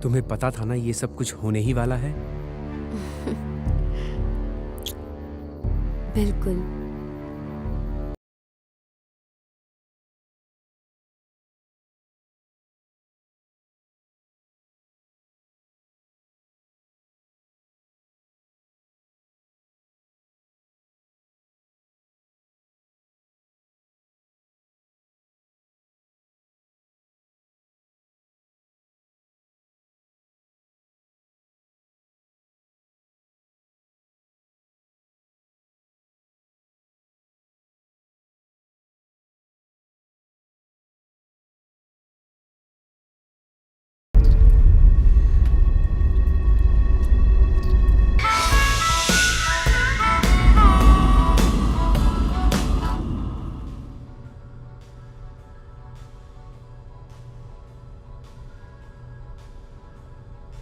तुम्हें पता था ना ये सब कुछ होने ही वाला है? बिल्कुल।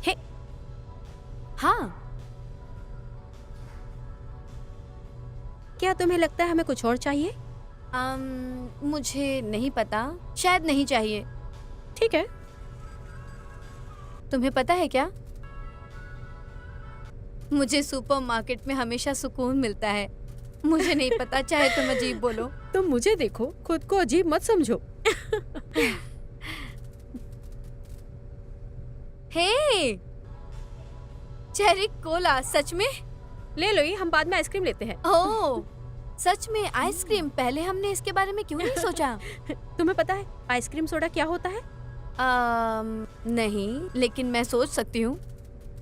हे, हाँ, क्या तुम्हें लगता है हमें कुछ और चाहिए? मुझे नहीं पता, शायद नहीं चाहिए। ठीक है। तुम्हें पता है क्या, मुझे सुपरमार्केट में हमेशा सुकून मिलता है। मुझे नहीं पता, चाहे तुम अजीब बोलो। तुम मुझे देखो, खुद को अजीब मत समझो। हे, चेरी कोला, सच में? ले लो, ये हम बाद में आइसक्रीम लेते हैं। ओह, सच में आइसक्रीम? पहले हमने इसके बारे में क्यों नहीं सोचा? तुम्हें पता है आइसक्रीम सोडा क्या होता है? नहीं, लेकिन मैं सोच सकती हूँ।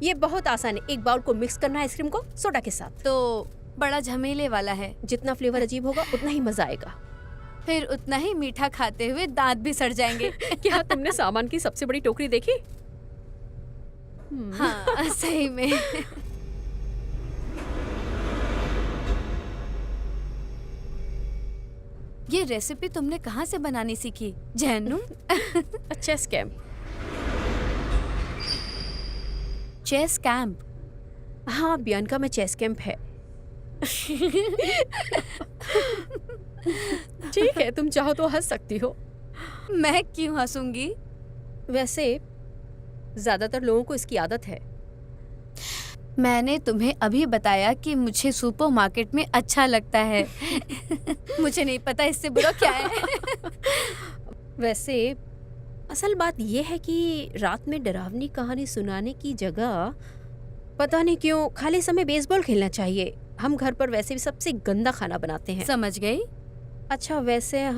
ये बहुत आसान है। एक बाउल को मिक्स करना है आइसक्रीम को सोडा के साथ। तो बड़ा झमेले वाला है। जितना फ्लेवर अजीब होगा उतना ही मजा आएगा। फिर उतना ही मीठा खाते हुए दांत भी सड़ जाएंगे। क्या तुमने सामान की सबसे बड़ी टोकरी देखी? हाँ, सही में। ये रेसिपी तुमने कहाँ से बनानी सीखी, जहन्नुम? Chess camp. Chess camp? हाँ, बियनका में चेस कैंप है। ठीक है, तुम चाहो तो हंस सकती हो। मैं क्यों हंसूंगी? वैसे ज्यादातर लोगों को इसकी आदत है। मैंने तुम्हें अभी बताया कि मुझे सुपरमार्केट में अच्छा लगता है। मुझे नहीं पता इससे बुरा क्या है। वैसे असल बात यह है कि रात में डरावनी कहानी सुनाने की जगह पता नहीं क्यों खाली समय बेसबॉल खेलना चाहिए। हम घर पर वैसे भी सबसे गंदा खाना बनाते हैं। समझ गई। अच्छा, वैसे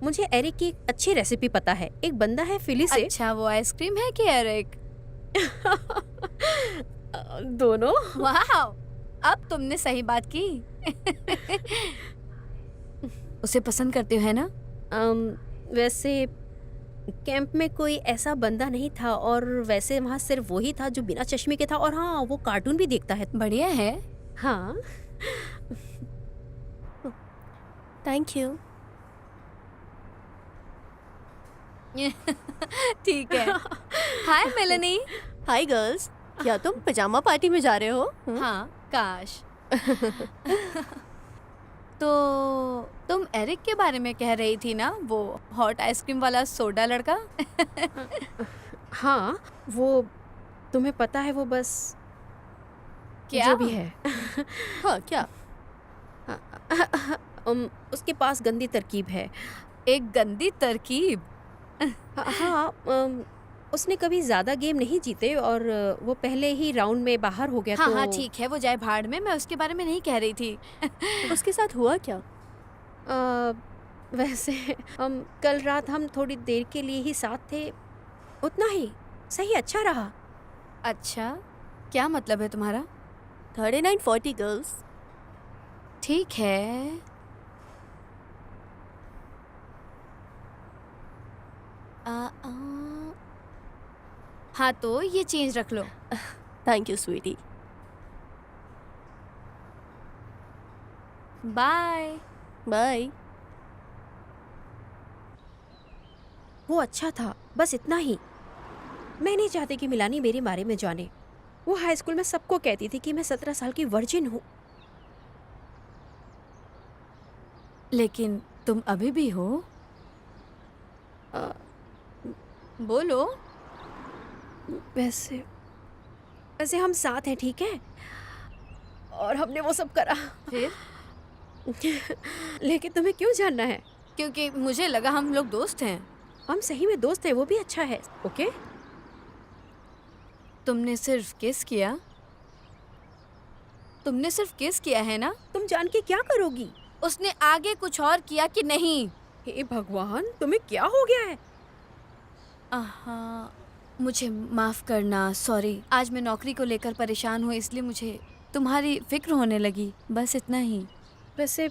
मुझे एरिक की एक अच्छी रेसिपी पता है। एक बंदा है फिली से। अच्छा, वो आइसक्रीम है कि एरिक? दोनों। वाह, अब तुमने सही बात की। उसे पसंद करते हो, है ना? वैसे कैंप में कोई ऐसा बंदा नहीं था, और वैसे वहाँ सिर्फ वही था जो बिना चश्मे के था, और हाँ, वो कार्टून भी देखता है। बढ़िया है। हाँ। Thank you. ठीक है। हाय मेलेनी। हाय गर्ल्स, क्या तुम पजामा पार्टी में जा रहे हो? हाँ, काश। तो तुम एरिक के बारे में कह रही थी ना, वो हॉट आइसक्रीम वाला सोडा लड़का? हाँ, वो तुम्हें पता है, वो बस क्या? जो भी है। हाँ, क्या? उसके पास गंदी तरकीब है। एक गंदी तरकीब? हाँ, उसने कभी ज्यादा गेम नहीं जीते, और वो पहले ही राउंड में बाहर हो गया। हाँ तो हाँ, ठीक है, वो जाए भाड़ में। मैं उसके बारे में नहीं कह रही थी। उसके साथ हुआ क्या? वैसे कल रात हम थोड़ी देर के लिए ही साथ थे, उतना ही। सही, अच्छा रहा। अच्छा, क्या मतलब है तुम्हारा? 3940 गर्ल्स। ठीक है। हाँ, तो ये चेंज रख लो। Thank you sweetie. Bye. Bye. वो अच्छा था, बस इतना ही। मैं नहीं चाहती कि मिलानी मेरे बारे में जाने। वो हाई स्कूल में सबको कहती थी कि मैं 17 साल की वर्जिन हूँ। लेकिन तुम अभी भी हो। बोलो। वैसे वैसे हम साथ हैं, ठीक है? और हमने वो सब करा। फिर लेकिन तुम्हें क्यों जानना है? क्योंकि मुझे लगा हम लोग दोस्त हैं। हम सही में दोस्त हैं, वो भी अच्छा है। ओके? तुमने सिर्फ किस किया? तुमने सिर्फ किस किया है ना? तुम जान के क्या करोगी? उसने आगे कुछ और किया कि नहीं? हे भगवान, तुम्हें क्या हो गया है? हाँ, मुझे माफ करना, सॉरी। आज मैं नौकरी को लेकर परेशान हूँ, इसलिए मुझे तुम्हारी फिक्र होने लगी, बस इतना ही। वैसे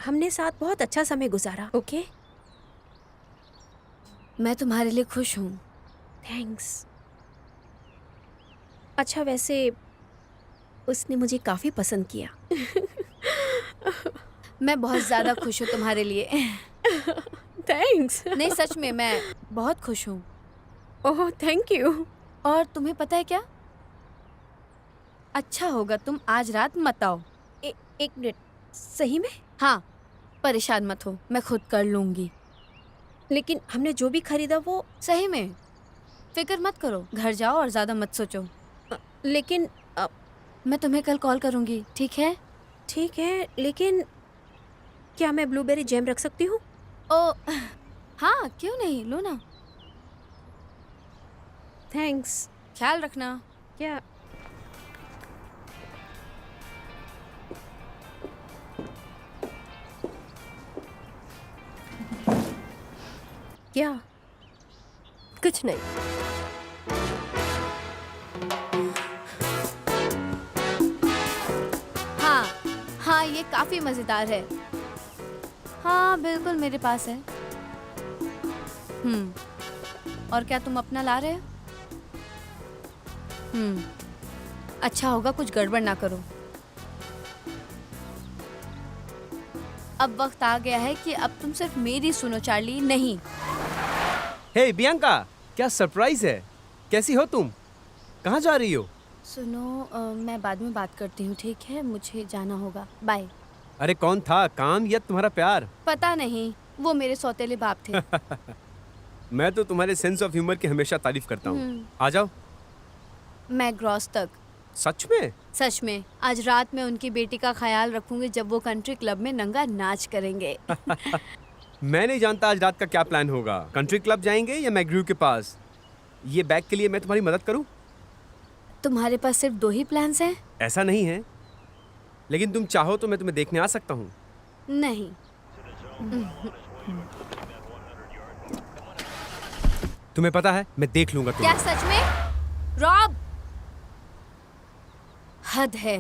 हमने साथ बहुत अच्छा समय गुजारा। ओके? मैं तुम्हारे लिए खुश हूँ। थैंक्स। अच्छा, वैसे उसने मुझे काफी पसंद किया। मैं बहुत ज्यादा खुश हूँ तुम्हारे लिए। थैंक्स। नहीं, सच में मैं बहुत खुश हूँ। ओह, थैंक यू। और तुम्हें पता है क्या? अच्छा होगा तुम आज रात मत आओ। एक मिनट, सही में? हाँ, परेशान मत हो, मैं खुद कर लूंगी। लेकिन हमने जो भी खरीदा वो... सही में फिक्र मत करो, घर जाओ और ज्यादा मत सोचो। लेकिन मैं तुम्हें कल कॉल करूंगी, ठीक है? ठीक है, लेकिन क्या मैं ब्लूबेरी जैम रख सकती हूँ? ओ हाँ, क्यों नहीं, लो ना। थैंक्स। ख्याल रखना। क्या? क्या? कुछ नहीं। हाँ हाँ, ये काफी मजेदार है। हाँ बिल्कुल, मेरे पास है। और क्या तुम अपना ला रहे हो? अच्छा होगा कुछ गड़बड़ ना करो। अब वक्त आ गया है कि अब तुम सिर्फ मेरी सुनो चार्ली, नहीं। हे बियांका, क्या सरप्राइज है। कैसी हो तुम? कहाँ जा रही हो? सुनो, मैं बाद में बात करती हूँ, ठीक है? मुझे जाना होगा, बाय। अरे कौन था, काम या तुम्हारा प्यार? पता नहीं, वो मेरे सौतेले बाप थे। मैं तो तुम्हारे सेंस ऑफ ह्यूमर की हमेशा तारीफ करता हूँ। आ जाओ। मैं ग्रॉस तक। सच में? सच में, आज रात में उनकी बेटी का ख्याल रखूंगी जब वो कंट्री क्लब में नंगा नाच करेंगे। मैं नहीं जानता आज रात का क्या प्लान होगा। कंट्री क्लब जाएंगे या मैग्रू के पास? ये बैग के लिए मैं तुम्हारी मदद करूं? तुम्हारे पास सिर्फ 2 ही प्लान्स हैं? ऐसा नहीं है, लेकिन तुम चाहो तो मैं तुम्हें देखने आ सकता हूँ। नहीं। तुम्हें पता है, मैं देख लूंगा क्या तुम्हें। सच में? रॉब, हद है।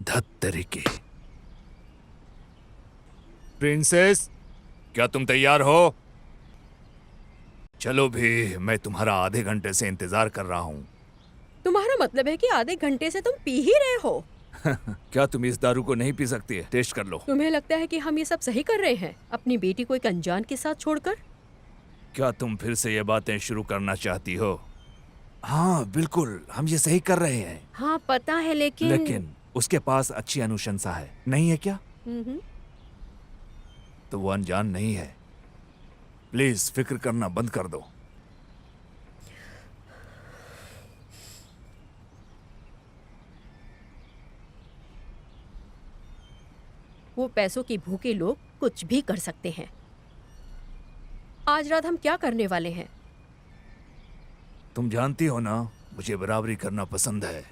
धत्तरी की। प्रिंसेस, क्या तुम तैयार हो? चलो भी, मैं तुम्हारा आधे घंटे से इंतजार कर रहा हूँ। तुम्हारा मतलब है कि आधे घंटे से तुम पी ही रहे हो? क्या तुम इस दारू को नहीं पी सकती है? टेस्ट कर लो। तुम्हें लगता है कि हम ये सब सही कर रहे हैं, अपनी बेटी को एक अनजान के साथ छोड़कर? क्या तुम फिर से ये बातें शुरू करना चाहती हो? हाँ बिल्कुल, हम ये सही कर रहे हैं। हाँ पता है, लेकिन उसके पास अच्छी अनुशंसा है, नहीं है क्या? तो वो अनजान नहीं है। प्लीज फिक्र करना बंद कर दो। वो पैसों की भूखे लोग कुछ भी कर सकते हैं। आज रात हम क्या करने वाले हैं? तुम जानती हो ना, मुझे बराबरी करना पसंद है।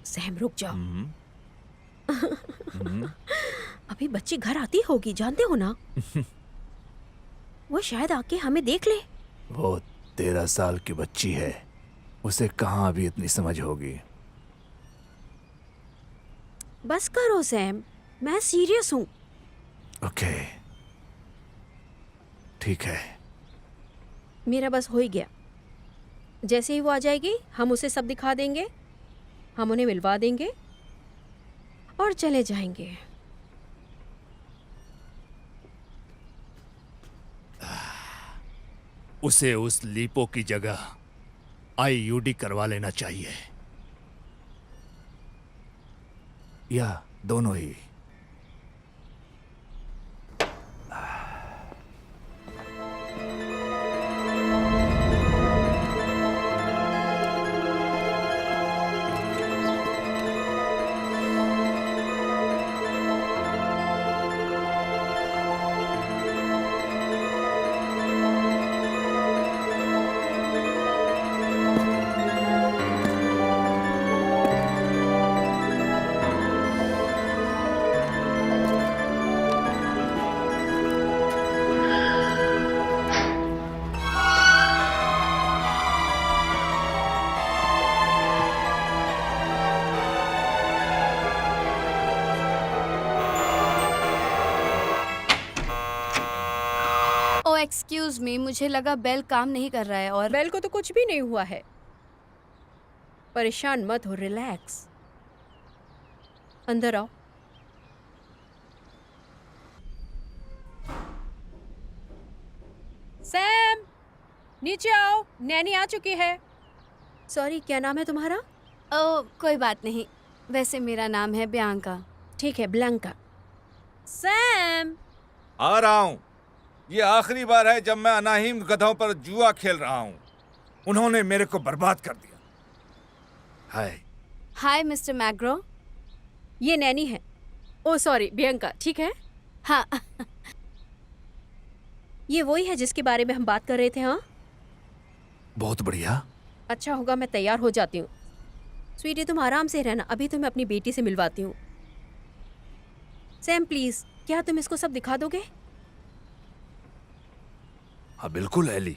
सैम रुक जाओ। अभी बच्ची घर आती होगी, जानते हो ना? वो शायद आके हमें देख ले। वो 13 साल की बच्ची है, उसे कहाँ अभी इतनी समझ होगी। बस करो सैम, मैं सीरियस हूँ। ओके, ठीक है। मेरा बस हो ही गया। जैसे ही वो आ जाएगी, हम उसे सब दिखा देंगे, हम उन्हें मिलवा देंगे और चले जाएंगे। उसे उस लीपो की जगह आईयूडी करवा लेना चाहिए, या दोनों ही। ओ एक्सक्यूज मी, मुझे लगा बेल काम नहीं कर रहा है और बेल को तो कुछ भी नहीं हुआ है। परेशान मत हो, रिलैक्स। अंदर आओ। सैम, नीचे आओ, नैनी आ चुकी है। सॉरी, क्या नाम है तुम्हारा? ओ कोई बात नहीं, वैसे मेरा नाम है बियांका। ठीक है, ब्लैंका। सैम, आ रहा हूं। ये आखिरी बार है जब मैं अनाहिम गधों पर जुआ खेल रहा हूं। उन्होंने मेरे को बर्बाद कर दिया। हाय। Hi mister Magro. ये नैनी है। ओ सॉरी, बियांका, ठीक है? हाँ। ये वही है जिसके बारे में हम बात कर रहे थे। हाँ, बहुत बढ़िया। अच्छा होगा मैं तैयार हो जाती हूँ। स्वीटी, तुम आराम से रहना, अभी तो मैं अपनी बेटी से मिलवाती हूँ। सैम प्लीज, क्या तुम इसको सब दिखा दोगे? हाँ बिल्कुल एली।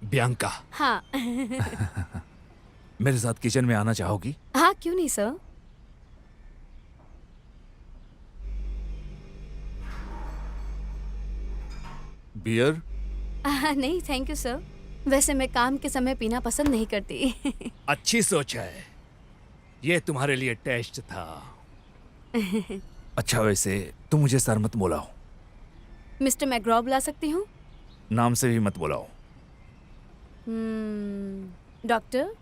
बियांका, हाँ। मेरे साथ किचन में आना चाहोगी? हाँ क्यों नहीं सर। बियर? नहीं थैंक यू सर, वैसे मैं काम के समय पीना पसंद नहीं करती। अच्छी सोच है, ये तुम्हारे लिए टेस्ट था। अच्छा वैसे तुम मुझे सर मत बुलाओ। मिस्टर मैग्रॉ बुला सकती हूँ? नाम से भी मत बुलाओ। डॉक्टर?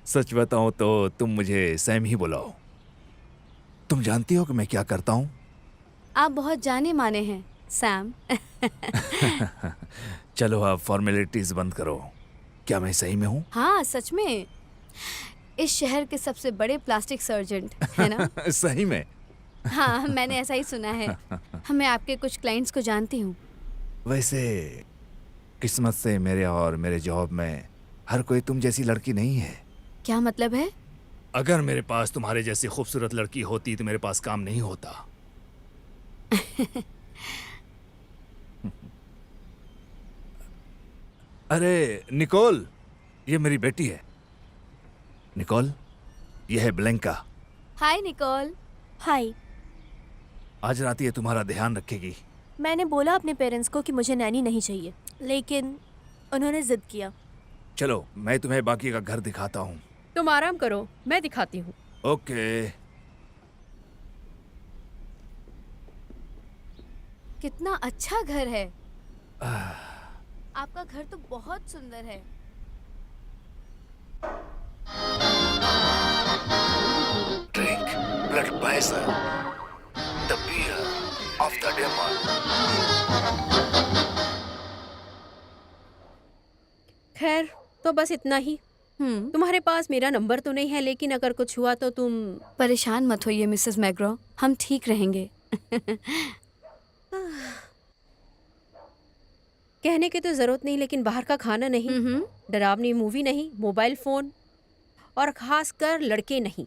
सच बताऊं तो तुम मुझे सैम ही बुलाओ। तुम जानती हो कि मैं क्या करता हूँ? आप बहुत जाने माने हैं सैम। चलो आप फॉर्मेलिटीज बंद करो। क्या मैं सही में हूँ? हाँ सच में, इस शहर के सबसे बड़े प्लास्टिक सर्जन है ना? सही में? हाँ मैंने ऐसा ही सुना है। मैं आपके कुछ क्लाइंट्स को जानती हूँ। वैसे किस्मत से मेरे और मेरे जॉब में हर कोई तुम जैसी लड़की नहीं है। क्या मतलब है? अगर मेरे पास तुम्हारे जैसी खूबसूरत लड़की होती तो मेरे पास काम नहीं होता। अरे निकोल, ये मेरी बेटी है। निकोल, ये है ब्लैंका। हाय निकोल। हाय। आज रात ये तुम्हारा ध्यान रखेगी। मैंने बोला अपने पेरेंट्स को कि मुझे नैनी नहीं चाहिए, लेकिन उन्होंने जिद किया। चलो मैं तुम्हें बाकी का घर दिखाता हूँ। तुम आराम करो, मैं दिखाती हूँ। ओके। कितना अच्छा घर है। आपका घर तो बहुत सुंदर है। Drink Bloodweiser, the beer of the demon. खैर, तो बस इतना ही। तुम्हारे पास मेरा नंबर तो नहीं है, लेकिन अगर कुछ हुआ तो तुम परेशान मत होइए मिसेस मैग्रो, हम ठीक रहेंगे। कहने की तो जरूरत नहीं, लेकिन बाहर का खाना नहीं, डरावनी मूवी नहीं, मोबाइल फोन, और खासकर लड़के नहीं।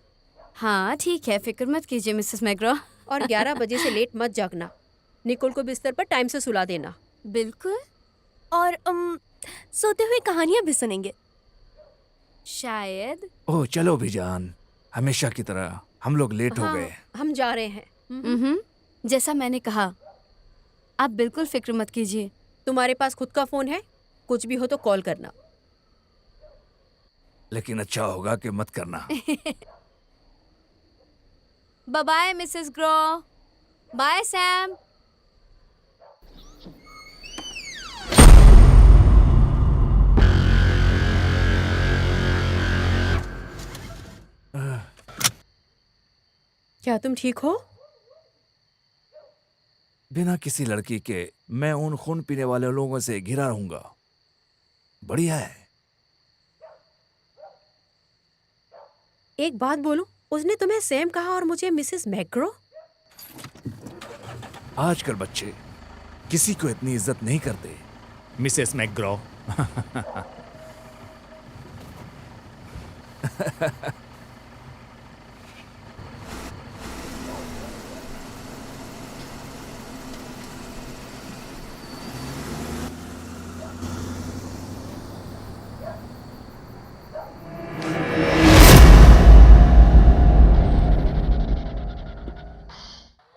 हाँ ठीक है, फिक्र मत कीजिए मिसेस मैग्रो। और 11 बजे से लेट मत जागना। निकोल को बिस्तर पर टाइम से सुला देना। बिल्कुल। और सोते हुए कहानियां भी सुनेंगे शायद। ओह चलो भी जान, हमेशा की तरह हम लोग लेट हो गए। हम जा रहे हैं। जैसा मैंने कहा, आप बिल्कुल फिक्र मत कीजिए। तुम्हारे पास खुद का फोन है, कुछ भी हो तो कॉल करना। लेकिन अच्छा होगा कि मत करना। Bye bye Mrs Grow. Bye Sam. क्या तुम ठीक हो? बिना किसी लड़की के मैं उन खून पीने वाले लोगों से घिरा रहूंगा। बढ़िया है। एक बात बोलूं, उसने तुम्हें सैम कहा और मुझे मिसेस मैग्रो। आजकल बच्चे किसी को इतनी इज्जत नहीं करते, मिसेस मैकग्रॉ।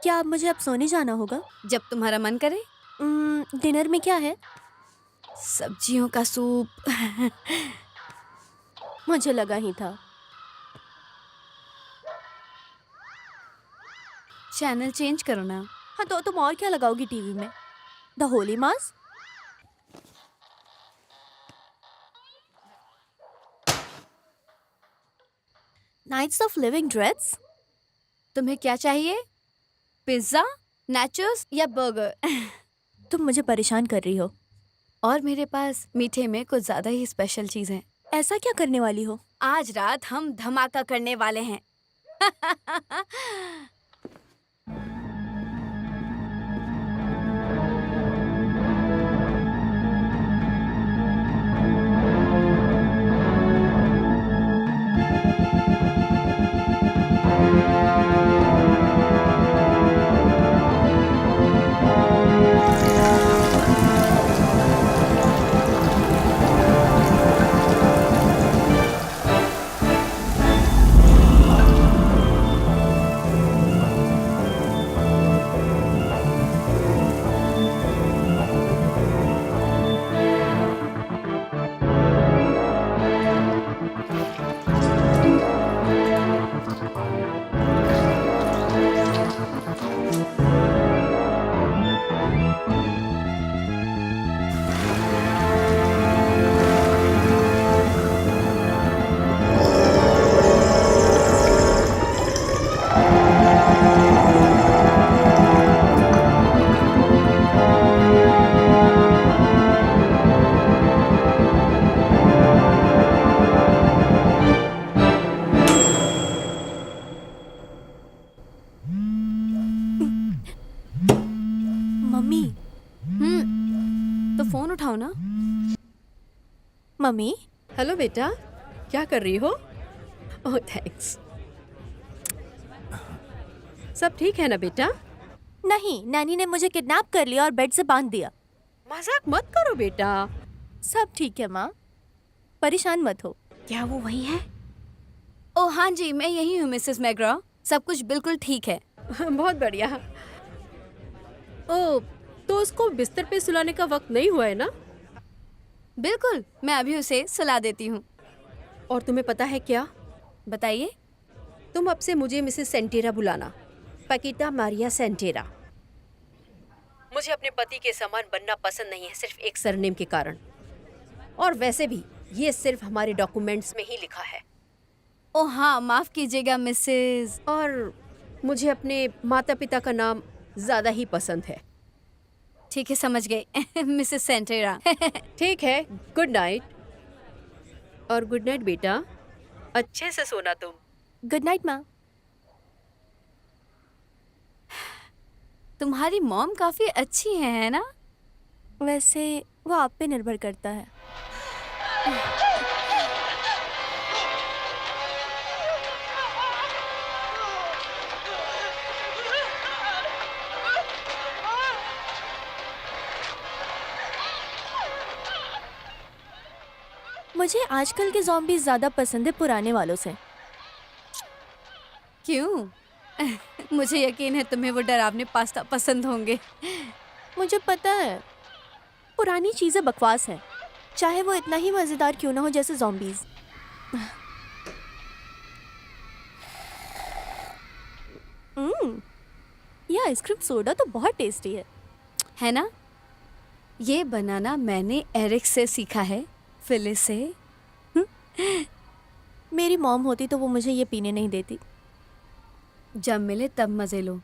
क्या अब मुझे अब सोने जाना होगा? जब तुम्हारा मन करे। डिनर में क्या है? सब्जियों का सूप। मुझे लगा ही था। चैनल चेंज करो ना। हाँ तो तुम और क्या लगाओगी टीवी में? The holy mass? Nights of living dreads? तुम्हें क्या चाहिए? पिज्जा, नाचोस या बर्गर? तुम मुझे परेशान कर रही हो। और मेरे पास मीठे में कुछ ज्यादा ही स्पेशल चीज है। ऐसा क्या करने वाली हो? आज रात हम धमाका करने वाले हैं। मम्मी। तो फोन उठाओ ना। मम्मी, हेलो बेटा, क्या कर रही हो? ओह थैंक्स। सब ठीक है ना बेटा? नहीं, नैनी ने मुझे किडनैप कर लिया और बेड से बांध दिया। मजाक मत करो बेटा। सब ठीक है माँ, परेशान मत हो। क्या वो वही है? ओ हाँ जी, मैं यही हूँ मिसेस मैग्रा। सब कुछ बिल्कुल ठीक है। बहुत बढ़िया। ओ, तो उसको बिस्तर पे सुलाने का वक्त नहीं हुआ है ना? बिल्कुल, मैं अभी उसे सुला देती हूँ। और तुम्हें पता है क्या? बताइए। तुम अब से मुझे मिसेस सेंटेरा बुलाना, पकीटा मारिया सेंटेरा। मुझे अपने पति के समान बनना पसंद नहीं है, सिर्फ एक सरनेम के कारण। और वैसे भी ये सिर्फ हमारे डॉक्यूमेंट्स में ही लिखा है। ओ हाँ, माफ कीजिएगा मिसेस। और मुझे अपने माता पिता का नाम ज्यादा ही पसंद है। ठीक है, समझ गए। मिसेस सेंटेरा। ठीक है, गुड नाइट। और गुड नाइट बेटा, अच्छे से सोना तुम। गुड नाइट माँ। तुम्हारी मॉम काफी अच्छी है ना? वैसे वो आप पे निर्भर करता है। मुझे आजकल के ज़ॉम्बीज़ ज़्यादा पसंद है पुराने वालों से। क्यों? मुझे यकीन है तुम्हें वो डरावने पास्ता पसंद होंगे। मुझे पता है पुरानी चीज़ें बकवास हैं, चाहे वो इतना ही मज़ेदार क्यों ना हो जैसे ज़ॉम्बीज़। ये आइसक्रीम सोडा तो बहुत टेस्टी है ना? ये बनाना मैंने एरिक से सीखा है, फिलिस से। है। मेरी मॉम होती तो वो मुझे ये पीने नहीं देती। जब मिले तब मजे लो।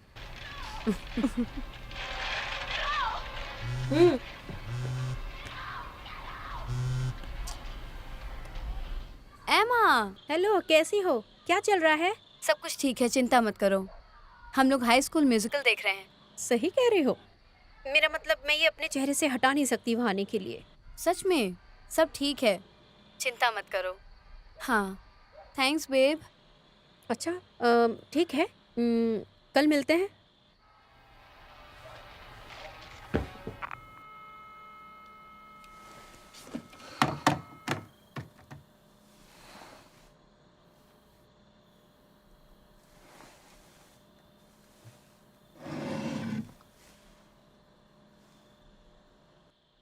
एमा, हेलो, कैसी हो? क्या चल रहा है? सब कुछ ठीक है, चिंता मत करो। हम लोग हाई स्कूल म्यूजिकल देख रहे हैं। सही कह रही हो। मेरा मतलब मैं ये अपने चेहरे से हटा नहीं सकती वहाँ आने के लिए। सच में सब ठीक है, चिंता मत करो। हाँ, थैंक्स बेब। अच्छा, ठीक है। कल मिलते हैं।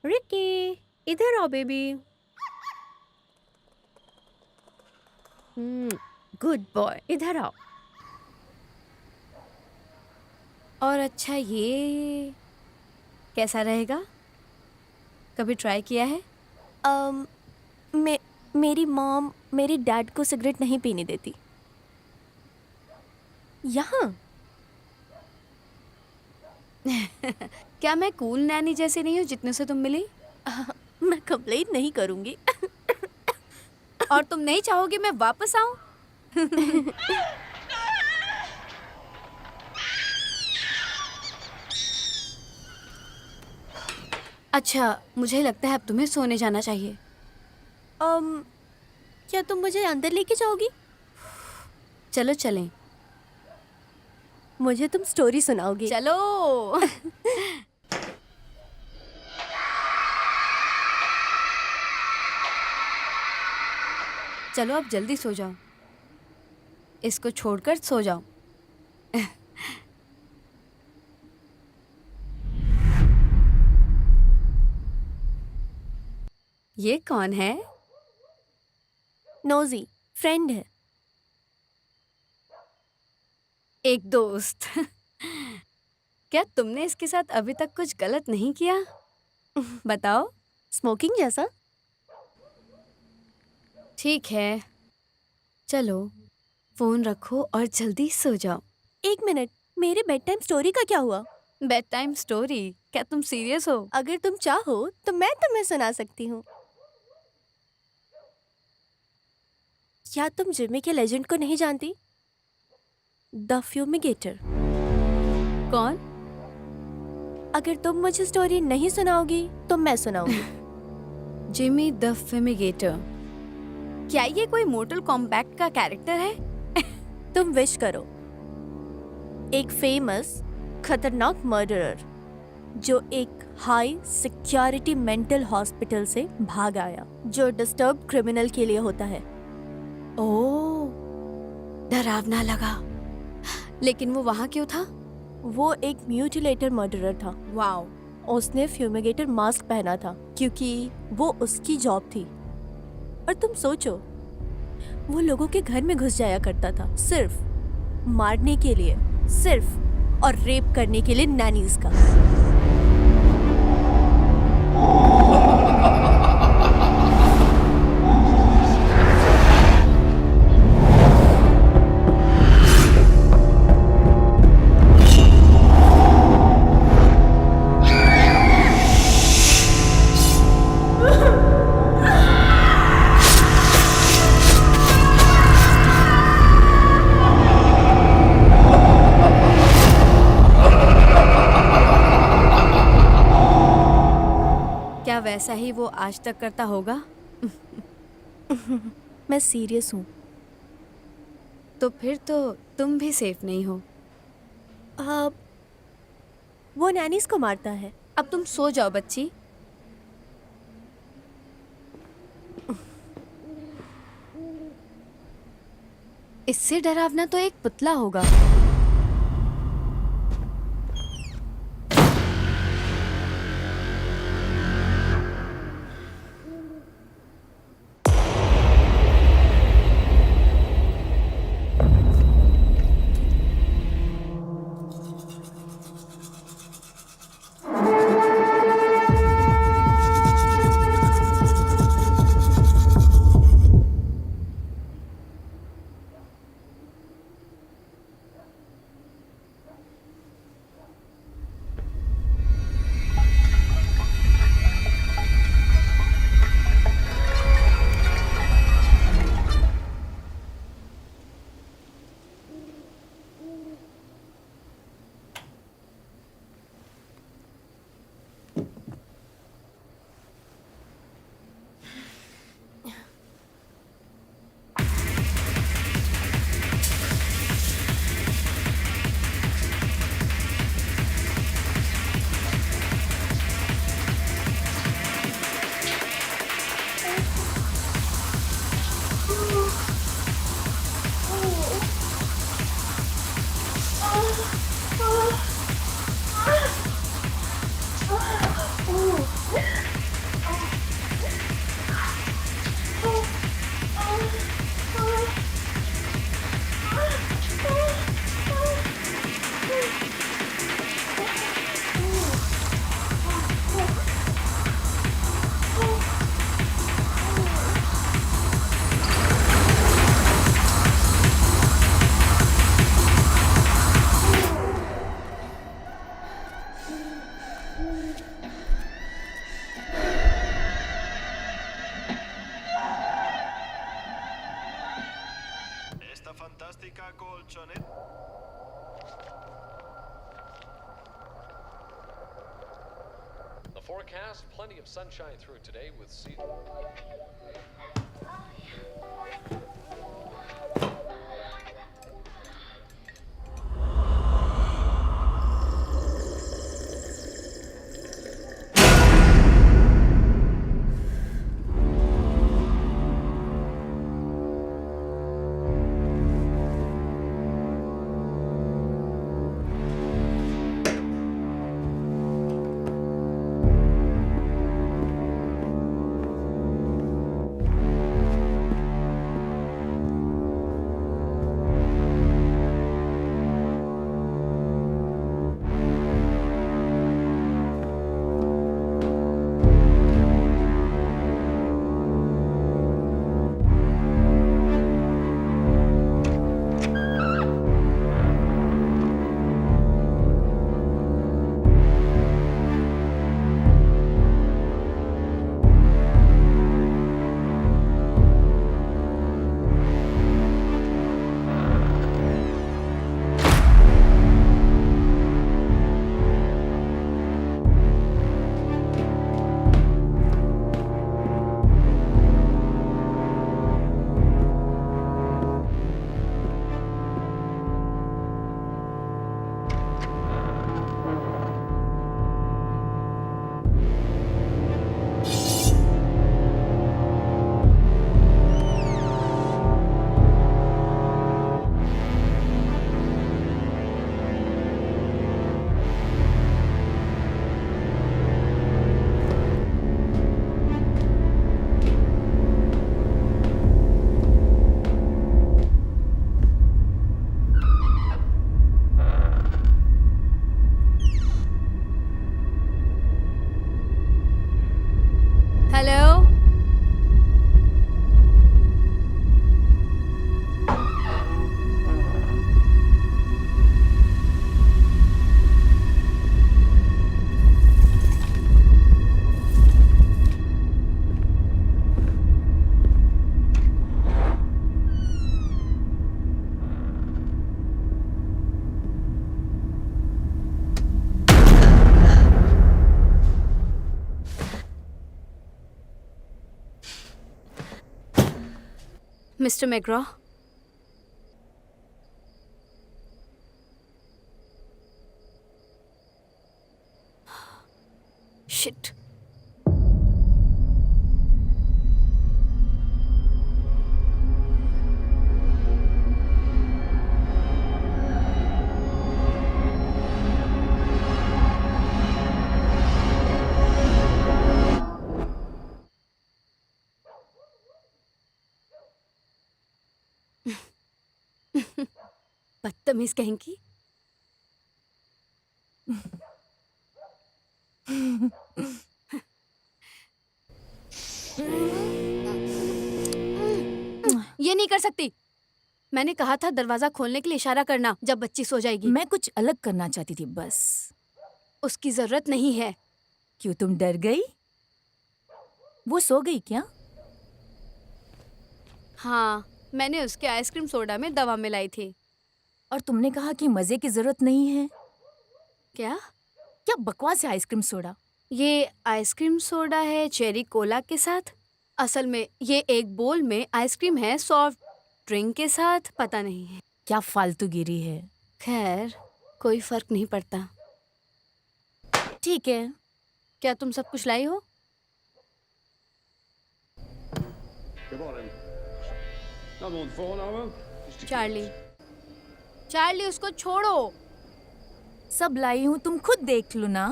रिकी, इधर आओ बेबी। गुड बॉय, इधर आओ। और अच्छा, ये कैसा रहेगा? कभी ट्राई किया है? मेरी मॉम मेरे डैड को सिगरेट नहीं पीने देती। यहाँ क्या मैं कूल नैनी जैसी नहीं हूँ जितने से तुम मिली? मैं कंप्लेन नहीं करूँगी। और तुम नहीं चाहोगे मैं वापस आऊं? अच्छा, मुझे लगता है अब तुम्हें सोने जाना चाहिए। क्या तुम मुझे अंदर लेके जाओगी? चलो चलें। मुझे तुम स्टोरी सुनाओगी। चलो। चलो अब जल्दी सो जाओ, इसको छोड़कर सो जाओ। ये कौन है? नोजी फ्रेंड है। एक दोस्त। क्या तुमने इसके साथ अभी तक कुछ गलत नहीं किया? बताओ। स्मोकिंग जैसा। ठीक है, चलो फोन रखो और जल्दी सो जाओ। एक मिनट, मेरे बेड टाइम स्टोरी का क्या हुआ? Bed time story? क्या तुम सीरियस हो? अगर तुम चाहो तो मैं तुम्हें सुना सकती हूँ। क्या तुम जिमी के लेजेंड को नहीं जानती? द फ्यूमिगेटर। कौन? अगर तुम मुझे स्टोरी नहीं सुनाओगी तो मैं सुनाऊंगी। Jimmy the फ्यूमिगेटर। क्या ये कोई मोर्टल कॉम्बैट का कैरेक्टर है? तुम विश करो। एक फेमस खतरनाक मर्डरर जो एक हाई सिक्योरिटी मेंटल हॉस्पिटल से भाग आया, जो डिस्टर्ब क्रिमिनल के लिए होता है। ओह, डरावना लगा। लेकिन वो वहाँ क्यों था? वो एक म्यूटिलेटर मर्डरर था। वाओ। उसने फ्यूमिगेटर मास्क पहना था क्योंकि वो उसकी जॉब थी। और तुम सोचो, वो लोगों के घर में घुस जाया करता था सिर्फ मारने के लिए, सिर्फ और रेप करने के लिए नैनीज का। क्या वैसा ही वो आज तक करता होगा? मैं सीरियस हूँ। तो फिर तो तुम भी सेफ नहीं हो। वो नैनीज को मारता है। अब तुम सो जाओ बच्ची। इससे डरावना तो एक पुतला होगा। The forecast, plenty of sunshine through today with sea. Hello. Mister McGrath, shit. बदतमीज कहेंगी। ये नहीं कर सकती। मैंने कहा था दरवाजा खोलने के लिए इशारा करना जब बच्ची सो जाएगी। मैं कुछ अलग करना चाहती थी बस। उसकी जरूरत नहीं है। क्यों, तुम डर गई? वो सो गई क्या? हाँ, मैंने उसके आइसक्रीम सोडा में दवा मिलाई थी। और तुमने कहा कि मजे की जरूरत नहीं है। क्या? क्या बकवास है आइसक्रीम सोडा। ये आइसक्रीम सोडा है चेरी कोला के साथ। असल में ये एक बोल में आइसक्रीम है सॉफ्ट ड्रिंक के साथ। पता नहीं है। क्या फालतूगिरी है। खैर, कोई फर्क नहीं पड़ता। ठीक है। क्या तुम सब कुछ लाई हो? चार्ली, चार्ली उसको छोड़ो। सब लाई हूँ, तुम खुद देख लो ना।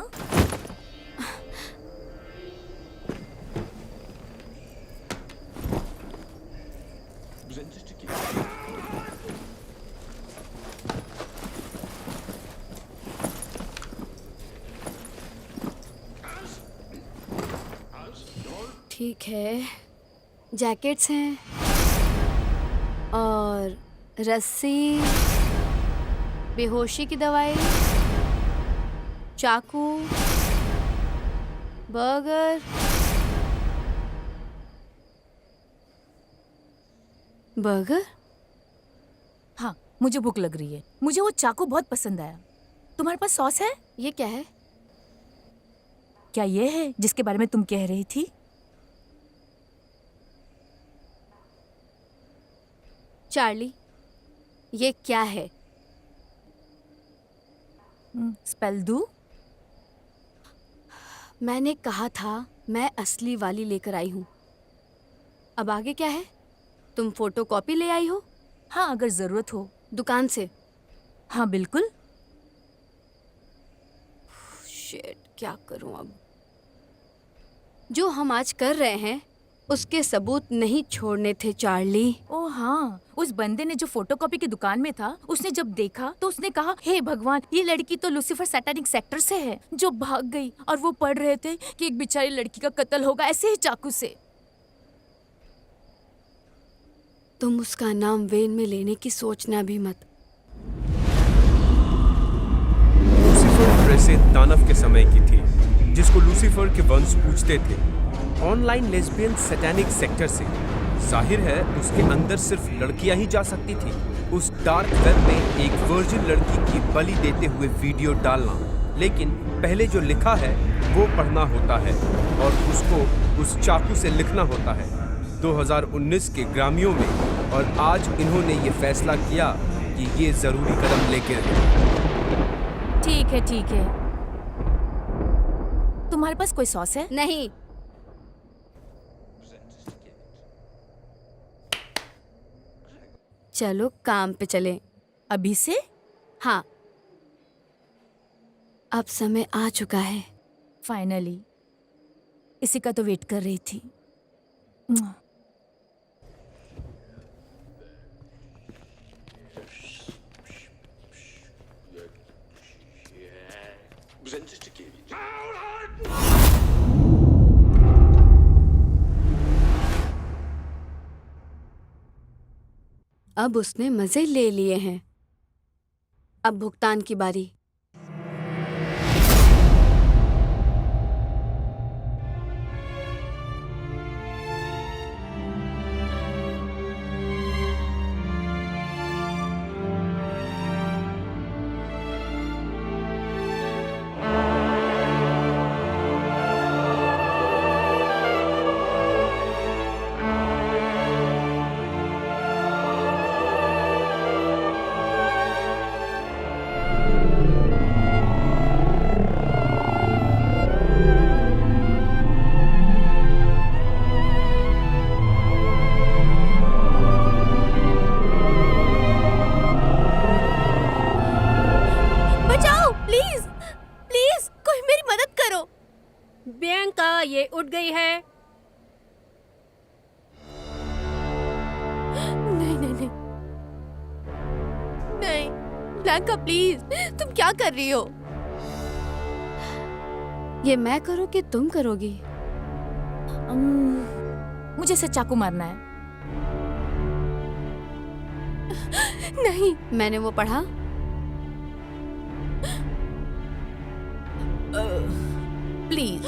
ठीक है, जैकेट्स हैं और रस्सी, बेहोशी की दवाई, चाकू, बर्गर, हाँ, मुझे भूख लग रही है। मुझे वो चाकू बहुत पसंद आया। तुम्हारे पास सॉस है? ये क्या है? क्या ये है जिसके बारे में तुम कह रही थी? चार्ली, ये क्या है? स्पेल दू? मैंने कहा था मैं असली वाली लेकर आई हूँ। अब आगे क्या है? तुम फोटोकॉपी ले आई हो? हाँ, अगर जरूरत हो। दुकान से? हाँ बिल्कुल। शिट, क्या करूं अब? जो हम आज कर रहे हैं उसके सबूत नहीं छोड़ने थे चार्ली। ओ हाँ, उस बंदे ने जो फोटोकॉपी की दुकान में था, उसने जब देखा तो उसने कहा, हे भगवान, ये लड़की तो लूसीफर सैटानिक सेक्टर से है, जो भाग गई। और वो पढ़ रहे थे कि एक बेचारी लड़की का कत्ल होगा ऐसे ही चाकू से। तुम उसका नाम वेन में लेने की सोचना भी मत। लूसीफर प्रेसे दानव के समय की थी, जिसको लूसीफर के वंश पूछते थे। ऑनलाइन लेस्बियन सैटानिक सेक्टर से जाहिर है उसके अंदर सिर्फ लड़कियां ही जा सकती थी। उस डार्क वेब में एक वर्जिन लड़की की बलि देते हुए वीडियो डालना, लेकिन पहले जो लिखा है वो पढ़ना होता है और उसको उस चाकू से लिखना होता है। 2019 के ग्रामियों में, और आज इन्होंने ये फैसला किया कि ये जरूरी कदम लेके रहें। ठीक है। तुम्हारे पास कोई सॉस है? नहीं। चलो काम पे चलें। अभी से? हाँ, अब समय आ चुका है। फाइनली, इसी का तो वेट कर रही थी। अब उसने मजे ले लिए हैं, अब भुगतान की बारी। बियांका, ये उठ गई है। नहीं, ब्लैंका प्लीज, तुम क्या कर रही हो? ये मैं करूं कि तुम करोगी? मुझे इसे चाकू मारना है। नहीं, मैंने वो पढ़ा। प्लीज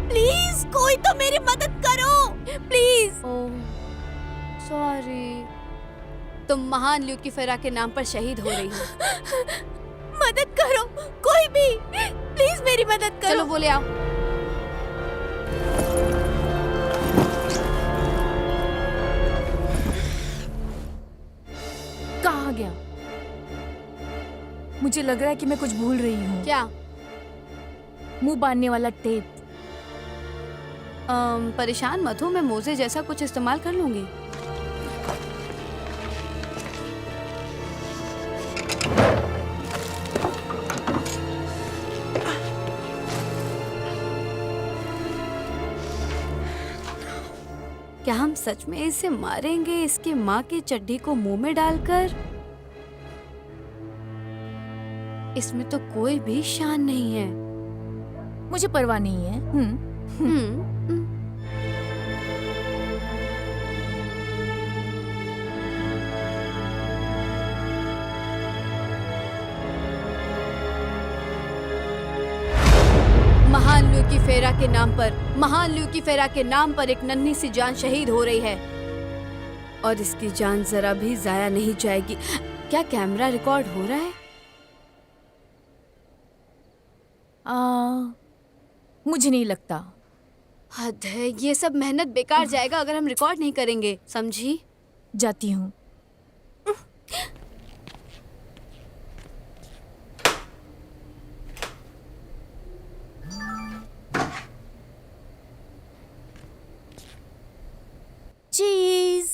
प्लीज कोई तो मेरी मदद करो, प्लीज। ओह सॉरी, तुम महान ल्यूकीफेरा के नाम पर शहीद हो रही हो। मदद करो, कोई भी, प्लीज मेरी मदद करो। चलो वो ले आओ। कहाँ गया? मुझे लग रहा है कि मैं कुछ भूल रही हूँ। क्या? मुंह बांधने वाला टेप। परेशान मत हो, मैं मोजे जैसा कुछ इस्तेमाल कर लूंगी। क्या हम सच में इसे मारेंगे इसकी माँ की चड्डी को मुंह में डालकर? इसमें तो कोई भी शान नहीं है। मुझे परवाह नहीं है। महान ल्यूकीफेरा के नाम पर, महान ल्यूकीफेरा के नाम पर एक नन्ही सी जान शहीद हो रही है। और इसकी जान जरा भी जाया नहीं जाएगी। क्या कैमरा रिकॉर्ड हो रहा है? मुझे नहीं लगता। हद है, ये सब मेहनत बेकार जाएगा अगर हम रिकॉर्ड नहीं करेंगे, समझी? जाती हूँ। चीज।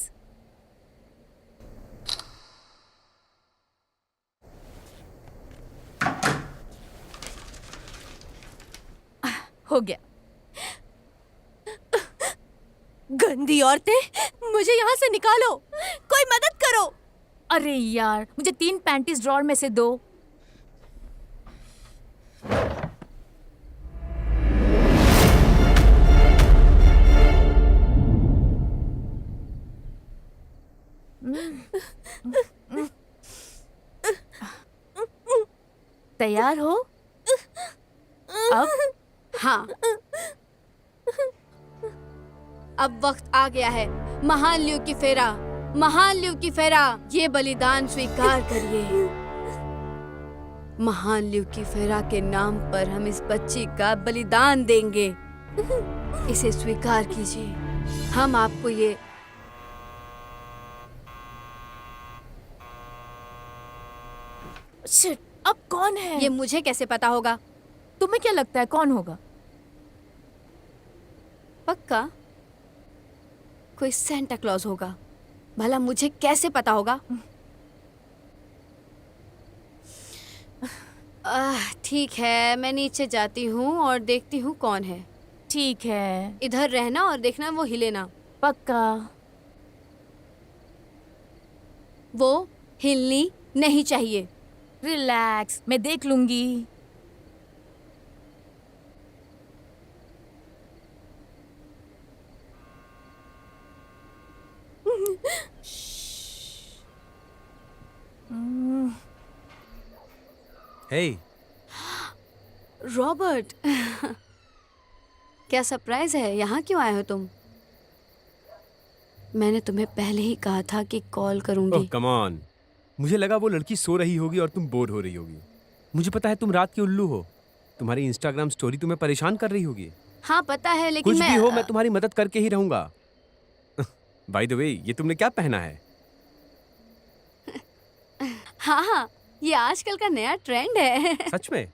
हो गया। गंदी औरतें, मुझे यहाँ से निकालो। कोई मदद करो। अरे यार, मुझे 3 पैंटीज ड्रॉर में से दो। तैयार हो? अब हाँ, अब वक्त आ गया है। महान ल्यू की फेरा, महान ल्यू की फेरा, ये बलिदान स्वीकार करिए। महान ल्यू की फेरा के नाम पर हम इस बच्ची का बलिदान देंगे। इसे स्वीकार कीजिए। हम आपको ये शिट, अब कौन है? ये मुझे कैसे पता होगा? तुम्हें क्या लगता है कौन होगा? पक्का कोई सेंटा क्लॉज होगा। भला मुझे कैसे पता होगा? ठीक है, मैं नीचे जाती हूँ और देखती हूँ कौन है। ठीक है, इधर रहना और देखना वो हिले ना। पक्का। वो हिलनी नहीं चाहिए। रिलैक्स, मैं देख लूंगी। हे, रॉबर्ट, क्या सरप्राइज है? यहाँ क्यों आए हो तुम? मैंने तुम्हें पहले ही कहा था कि कॉल करूंगी। ओह कम ऑन। मुझे लगा वो लड़की सो रही होगी और तुम बोर हो रही होगी। मुझे पता है तुम रात की उल्लू हो। तुम्हारी इंस्टाग्राम स्टोरी तुम्हें परेशान कर रही होगी। हाँ पता है, लेकिन कुछ मैं भी हो, मैं तुम्हारी मदद करके ही रहूंगा। बाय द वे, ये तुमने क्या पहना है? हाँ हाँ, ये आजकल का नया ट्रेंड है। सच में?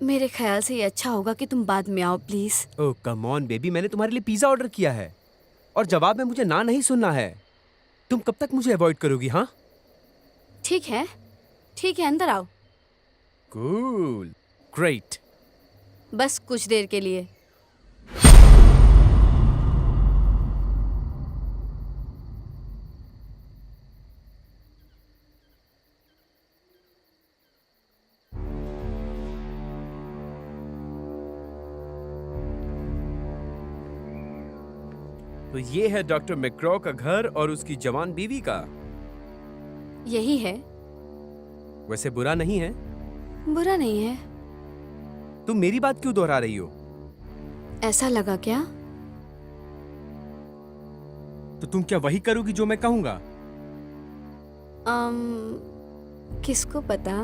मेरे ख्याल से ये अच्छा होगा कि तुम बाद में आओ please. Oh come on baby, मैंने तुम्हारे लिए पिज्जा ऑर्डर किया है और जवाब में मुझे ना नहीं सुनना है। तुम कब तक मुझे अवॉइड करोगी? हाँ ठीक है, ठीक है, अंदर आओ। Cool, great. बस कुछ देर के लिए। तो ये है डॉक्टर मैक्रॉ का घर और उसकी जवान बीवी का। यही है। वैसे बुरा नहीं है। बुरा नहीं है। तुम मेरी बात क्यों दोहरा रही हो? ऐसा लगा क्या? तो तुम क्या वही करोगी जो मैं कहूंगा? किसको पता?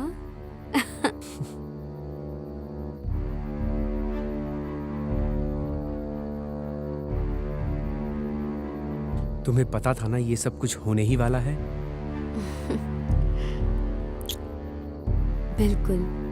तुम्हें पता था ना ये सब कुछ होने ही वाला है? बिल्कुल।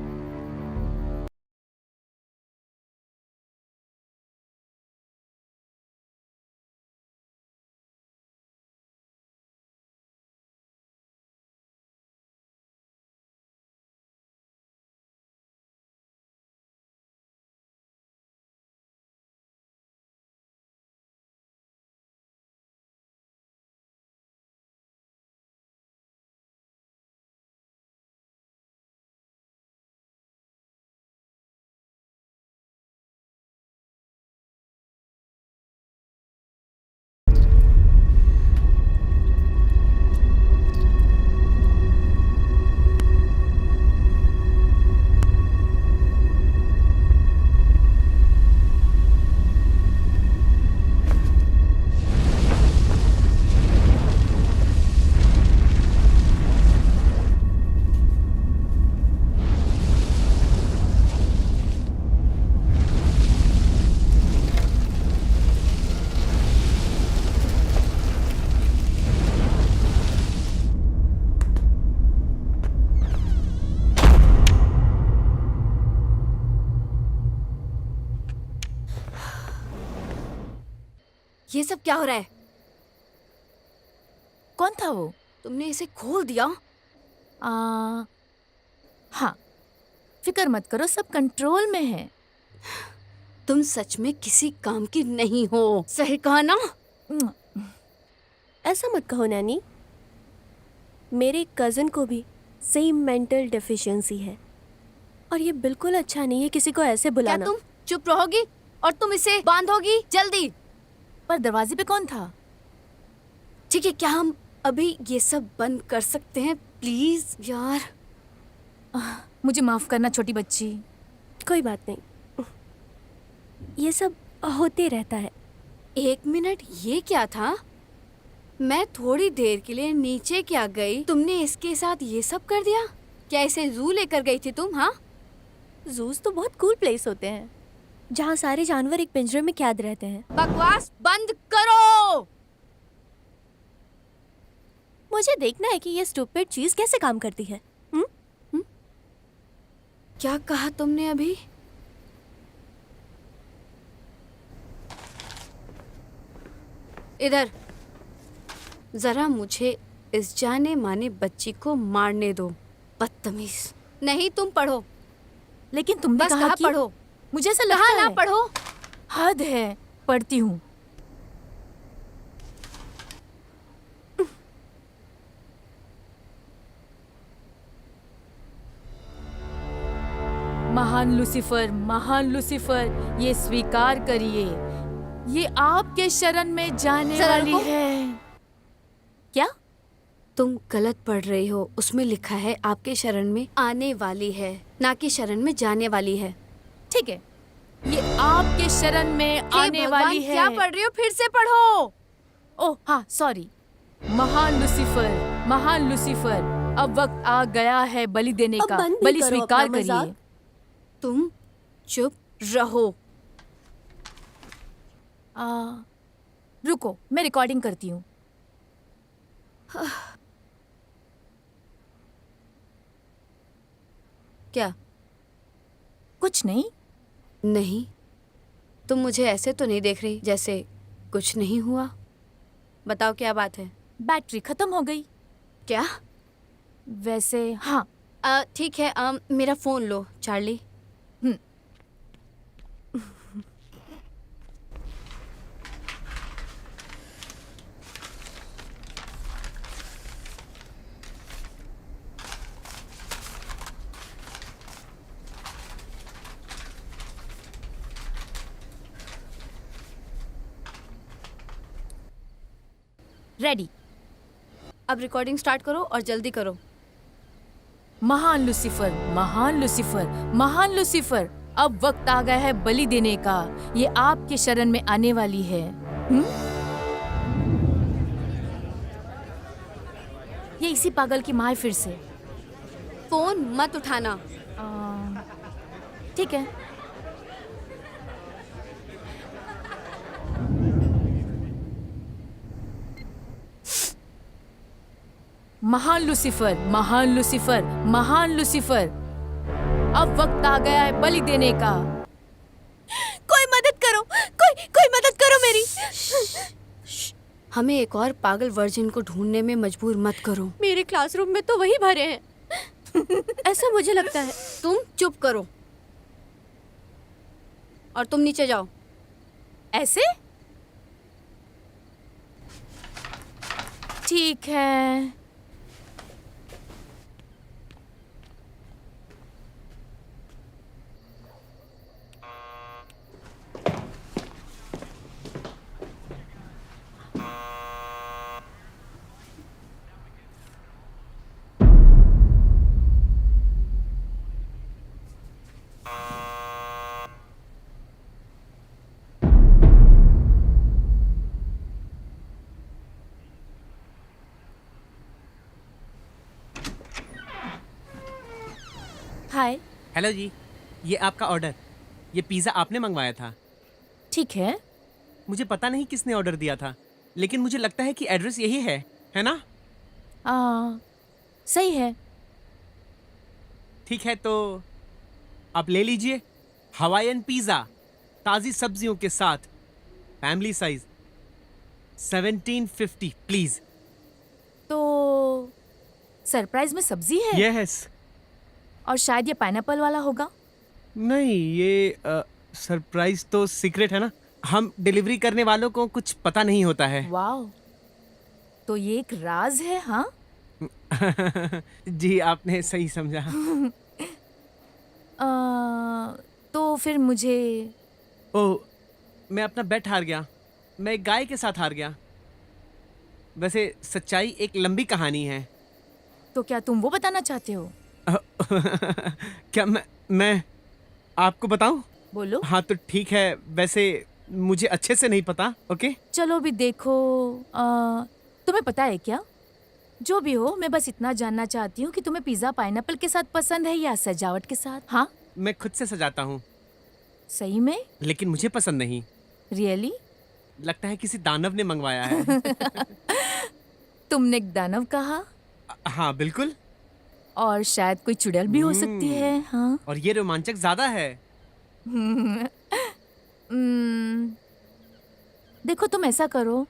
ये सब क्या हो रहा है? कौन था वो? तुमने इसे खोल दिया? हाँ, फिक्र मत करो, सब कंट्रोल में है। तुम सच में किसी काम की नहीं हो, सही कहा ना? ऐसा मत कहो नैनी, मेरे कज़न को भी सेम मेंटल डेफिशिएंसी है और ये बिल्कुल अच्छा नहीं है किसी को ऐसे क्या बुलाना। तुम चुप रहोगी और तुम इसे बांधोगी जल्दी? पर दरवाजे पे कौन था? ठीक है, क्या हम अभी ये सब बंद कर सकते हैं प्लीज यार? मुझे माफ करना छोटी बच्ची। कोई बात नहीं, ये सब होते रहता है। 1 मिनट, ये क्या था? मैं थोड़ी देर के लिए नीचे क्या गई, तुमने इसके साथ ये सब कर दिया? क्या इसे जू लेकर गई थी तुम? हाँ, जूस तो बहुत कूल प्लेस होते हैं जहाँ सारे जानवर एक पिंजरे में कैद रहते हैं। बकवास बंद करो। मुझे देखना है कि ये स्टूपिड चीज कैसे काम करती है। क्या कहा तुमने अभी? इधर जरा मुझे इस जाने माने बच्ची को मारने दो, बदतमीज। नहीं, तुम पढ़ो। लेकिन तुमने बस कहा कहा कि पढ़ो। मुझे ऐसा कहा लगता ना है। पढ़ो। हद है, पढ़ती हूँ। महान लूसीफर, ये स्वीकार करिए, ये आपके शरण में जाने जरा वाली रुको। है। क्या? तुम गलत पढ़ रही हो, उसमें लिखा है आपके शरण में आने वाली है, ना कि शरण में जाने वाली है। ठीक है, ये आपके शरण में हे आने भगवान, वाली है। क्या पढ़ रही हो? फिर से पढ़ो। ओह हाँ, सॉरी। महान लूसीफर, अब वक्त आ गया है बलि देने अब का। बंद भी बलि करो स्वीकार अपना करिए। मजाक। तुम चुप रहो। रुको, मैं रिकॉर्डिंग करती हूँ। क्या? कुछ नहीं। नहीं, तुम मुझे ऐसे तो नहीं देख रही जैसे कुछ नहीं हुआ। बताओ क्या बात है? बैटरी खत्म हो गई। क्या? वैसे हाँ। ठीक है, मेरा फोन लो चार्ली। रेडी। अब रिकॉर्डिंग स्टार्ट करो और जल्दी करो। महान लूसीफर, अब वक्त आ गया है बलि देने का। ये आपके शरण में आने वाली है। ये इसी पागल की माँ है फिर से। फोन मत उठाना। ठीक है। महान लूसीफर, अब वक्त आ गया है बलि देने का। कोई मदद करो, कोई मदद करो मेरी। हमें एक और पागल वर्जिन को ढूंढने में मजबूर मत करो। मेरे क्लासरूम में तो वही भरे हैं। ऐसा मुझे लगता है। तुम चुप करो और तुम नीचे जाओ। ऐसे? ठीक है। हाय। हेलो जी, ये आपका ऑर्डर। ये पिज़्ज़ा आपने मंगवाया था। ठीक है। मुझे पता नहीं किसने ऑर्डर दिया था, लेकिन मुझे लगता है कि एड्रेस यही है ना? सही है। ठीक है, तो आप ले लीजिए हवाईयन पिज़्ज़ा, ताज़ी सब्जियों के साथ, फैमिली साइज। 1750 प्लीज। तो सरप्राइज में सब्जी है यस। और शायद ये पाइनएप्पल वाला होगा। नहीं, ये सरप्राइज तो सीक्रेट है ना। हम डिलीवरी करने वालों को कुछ पता नहीं होता है। वाओ, तो ये एक राज है। हाँ जी, आपने सही समझा। तो फिर मुझे ओह, मैं अपना बेट हार गया। मैं एक गाय के साथ हार गया। वैसे सच्चाई एक लंबी कहानी है। तो क्या तुम वो बताना चाहते हो? क्या मैं आपको बताऊं? बोलो। हाँ तो ठीक है, वैसे मुझे अच्छे से नहीं पता। ओके चलो भी देखो, तुम्हें पता है क्या? जो भी हो, मैं बस इतना जानना चाहती हूँ कि तुम्हें पिज्जा पाइनएप्पल के साथ पसंद है या सजावट के साथ? हाँ, मैं खुद से सजाता हूँ, सही में? लेकिन मुझे पसंद नहीं। रियली? लगता है किसी दानव ने मंगवाया है। तुमने एक दानव कहा, हाँ बिल्कुल। और शायद कोई चुड़ैल भी हो सकती है। हाँ। और ये रोमांचक ज्यादा है। देखो, तुम ऐसा करो,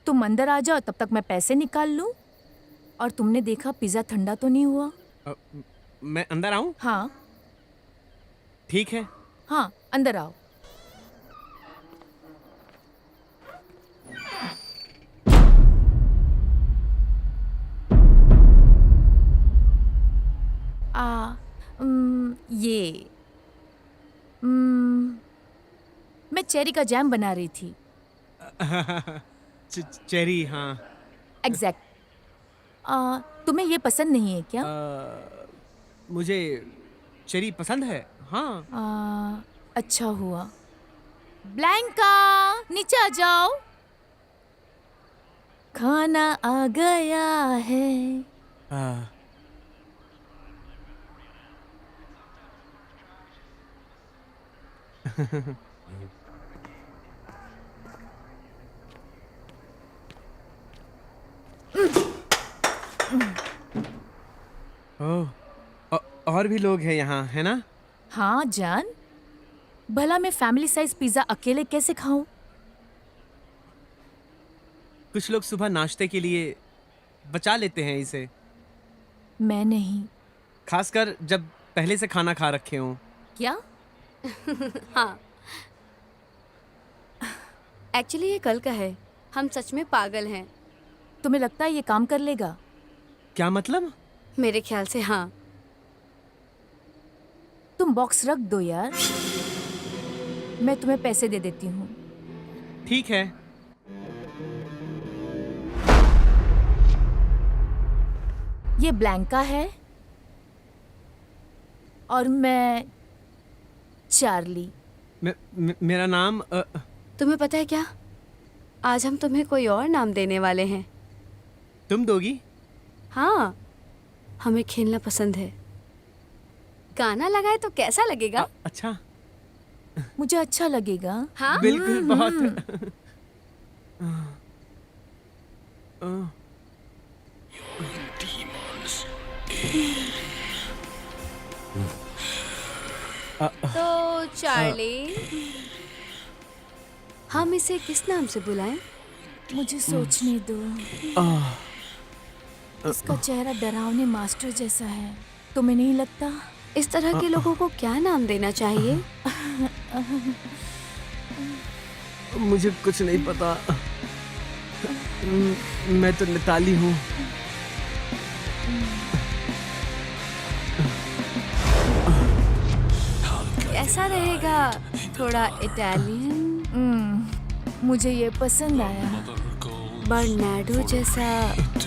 तुम अंदर आ जाओ, तब तक मैं पैसे निकाल लूं। और तुमने देखा पिज्जा ठंडा तो नहीं हुआ? मैं अंदर आऊं? हाँ ठीक है। हाँ, अंदर आओ। ये मैं चेरी का जैम बना रही थी। चेरी, हाँ। एग्जैक्ट। तुम्हें ये पसंद नहीं है क्या? मुझे चेरी पसंद है, हाँ। अच्छा हुआ। ब्लैंका, नीचे आ जाओ, खाना आ गया है। ओह, और भी लोग हैं यहाँ, है ना? हाँ जान, भला मैं फैमिली साइज पिज्जा अकेले कैसे खाऊं? कुछ लोग सुबह नाश्ते के लिए बचा लेते हैं इसे, मैं नहीं। खासकर जब पहले से खाना खा रखे हों। क्या? हाँ, एक्चुअली ये कल का है। हम सच में पागल हैं। तुम्हें लगता है ये काम कर लेगा? क्या मतलब? मेरे ख्याल से हाँ। तुम बॉक्स रख दो यार, मैं तुम्हें पैसे दे देती हूँ। ठीक है। ये ब्लैंका है और मैं चार्ली। मेरा नाम तुम्हें पता है क्या, आज हम तुम्हें कोई और नाम देने वाले हैं। तुम दोगी? हाँ, हमें खेलना पसंद है। गाना लगाए तो कैसा लगेगा? अच्छा, मुझे अच्छा लगेगा। हाँ, बिल्कुल, बहुत। तो चार्ली, हम इसे किस नाम से बुलाएं? मुझे सोचने दो। इसका चेहरा डरावने मास्टर जैसा है, तुम्हें नहीं लगता? इस तरह के लोगों को क्या नाम देना चाहिए? मुझे कुछ नहीं पता। मैं तो नेपाली हूँ। कैसा रहेगा? थोड़ा इटालियन? मुझे ये पसंद आया। बर्नार्डो जैसा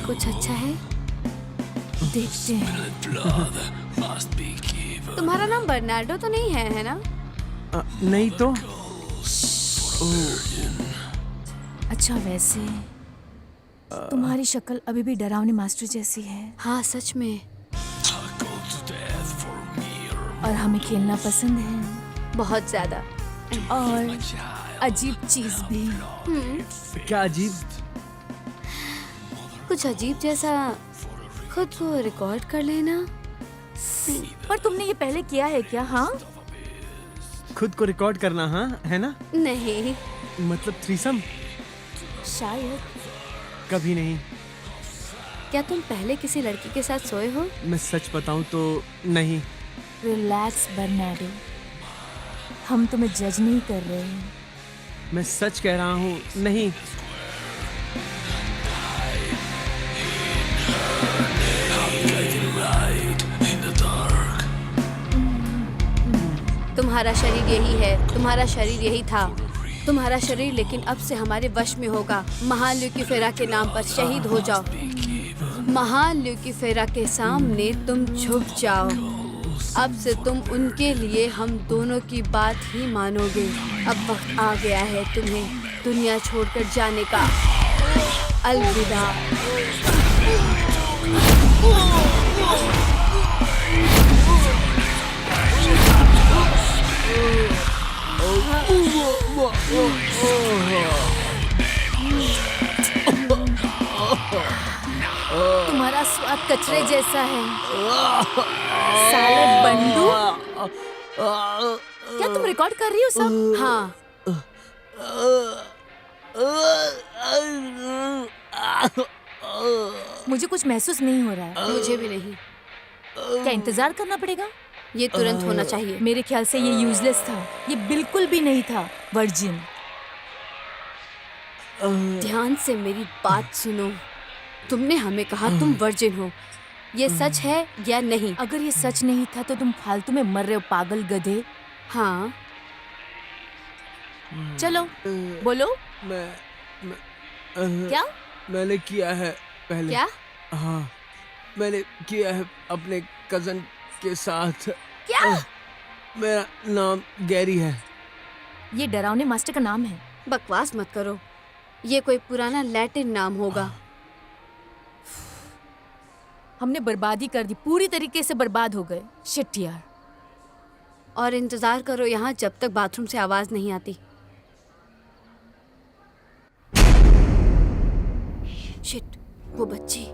कुछ अच्छा है? देखते हैं। तुम्हारा नाम बर्नार्डो तो नहीं है ना? नहीं तो। अच्छा, वैसे तुम्हारी शक्ल अभी भी डरावने मास्टर जैसी है। हाँ, सच में। और हमें खेलना पसंद है, बहुत ज्यादा। और अजीब चीज भी। क्या अजीब? कुछ अजीब जैसा खुद को रिकॉर्ड कर लेना। पर तुमने ये पहले किया है क्या? हाँ, खुद को रिकॉर्ड करना, हाँ, है ना? नहीं, मतलब थ्रीसम? शायद। कभी नहीं। क्या तुम पहले किसी लड़की के साथ सोए हो? मैं सच बताऊं तो नहीं। रिलैक्स बर्नार्डो, हम तुम्हें जज नहीं कर रहे हैं। मैं सच कह रहा हूँ, नहीं। तुम्हारा शरीर यही है, तुम्हारा शरीर यही था, तुम्हारा शरीर लेकिन अब से हमारे वश में होगा। महान ल्यूकीफेरा के नाम पर शहीद हो जाओ। महान ल्यूकीफेरा के सामने तुम झुक जाओ। अब से तुम उनके लिए हम दोनों की बात ही मानोगे। अब वक्त आ गया है तुम्हें दुनिया छोड़कर जाने का। अलविदा। तुम्हारा स्वाद कचरे जैसा है। साले बंडू। क्या तुम रिकॉर्ड कर रही हो सब? हाँ, मुझे कुछ महसूस नहीं हो रहा है। मुझे भी नहीं। क्या इंतजार करना पड़ेगा? ये तुरंत होना चाहिए। मेरे ख्याल से ये यूजलेस था। ये बिल्कुल भी नहीं था वर्जिन। ध्यान से मेरी बात सुनो। तुमने हमें कहा तुम वर्जिन हो। ये सच है या नहीं? अगर ये सच नहीं था तो तुम फालतू में मर रहे हो, पागल गधे। हाँ, चलो बोलो। मैं क्या? मैंने किया है पहले। क्या? हाँ, मैंने किया है अपने कजन के साथ। क्या? मेरा नाम गैरी है। ये डरावने मास्टर का नाम है। बकवास मत करो। ये कोई पुराना लैटिन नाम होगा। हमने बर्बादी कर दी, पूरी तरीके से बर्बाद हो गए। शिट यार। और इंतजार करो यहाँ जब तक बाथरूम से आवाज नहीं आती। शिट, वो बच्ची।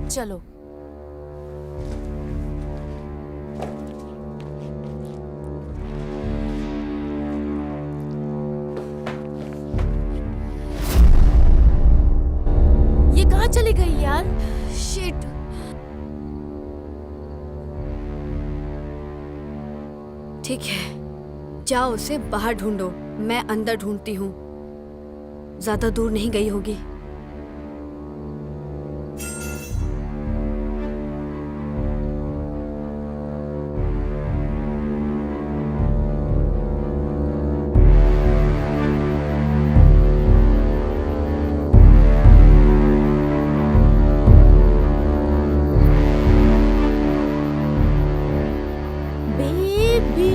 चलो। ये कहाँ चली गई यार? शिट। ठीक है, जाओ उसे बाहर ढूंढो। मैं अंदर ढूंढती हूँ। ज्यादा दूर नहीं गई होगी। बेबी।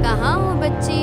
कहाँ हो बच्ची?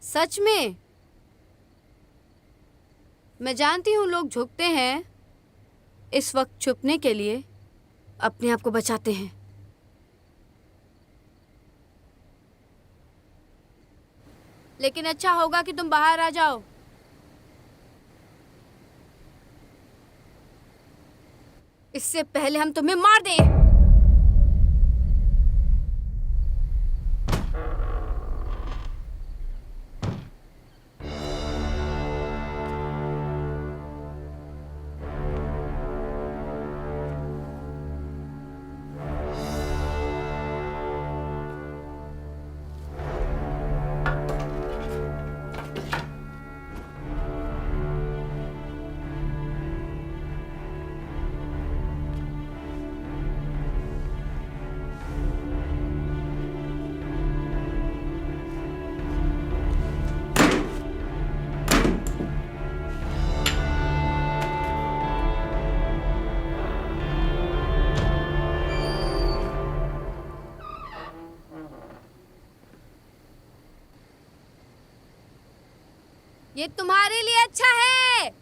सच में? मैं जानती हूँ लोग झुकते हैं इस वक्त छुपने के लिए, अपने आप को बचाते हैं। लेकिन अच्छा होगा कि तुम बाहर आ जाओ। इससे पहले हम तुम्हें मार दें। ये तुम्हारे लिए अच्छा है।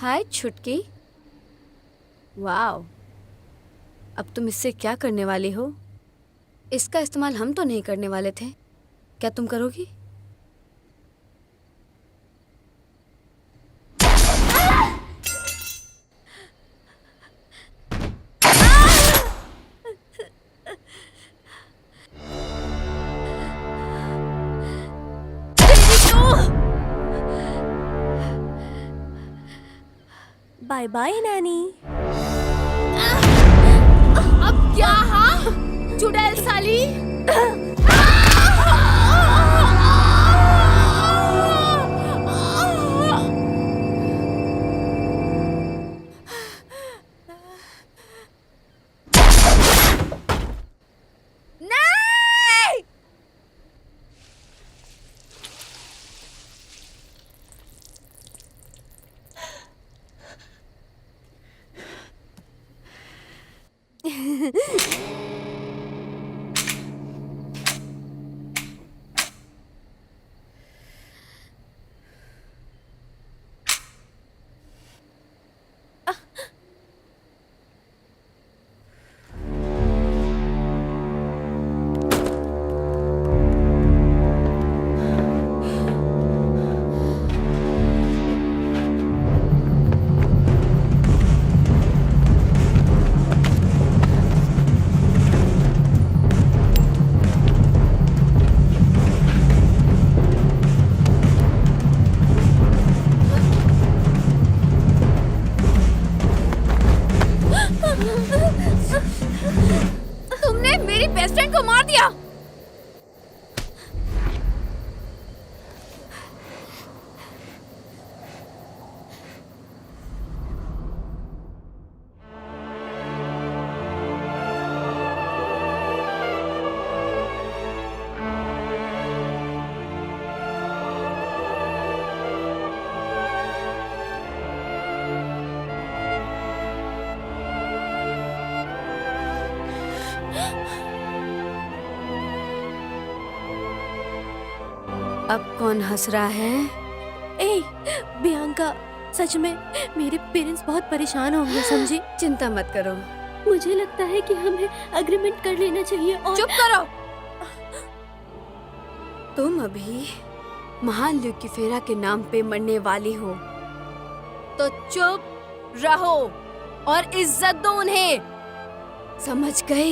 हाय छुटकी। वाओ, अब तुम इससे क्या करने वाली हो? इसका इस्तेमाल हम तो नहीं करने वाले थे, क्या तुम करोगी? Bye bye nanny. अब क्या? हाँ चुड़ैल साली। तुमने मेरी बेस्ट फ्रेंड को मार दिया। अब कौन हंस रहा है? ए बियांका, सच में मेरे पेरेंट्स बहुत परेशान होंगे, समझी? चिंता मत करो। मुझे लगता है कि हमें एग्रीमेंट कर लेना चाहिए और चुप करो। तुम अभी महान ल्यूकीफेरा के नाम पे मरने वाली हो, तो चुप रहो और इज्जत दो उन्हें, समझ गए?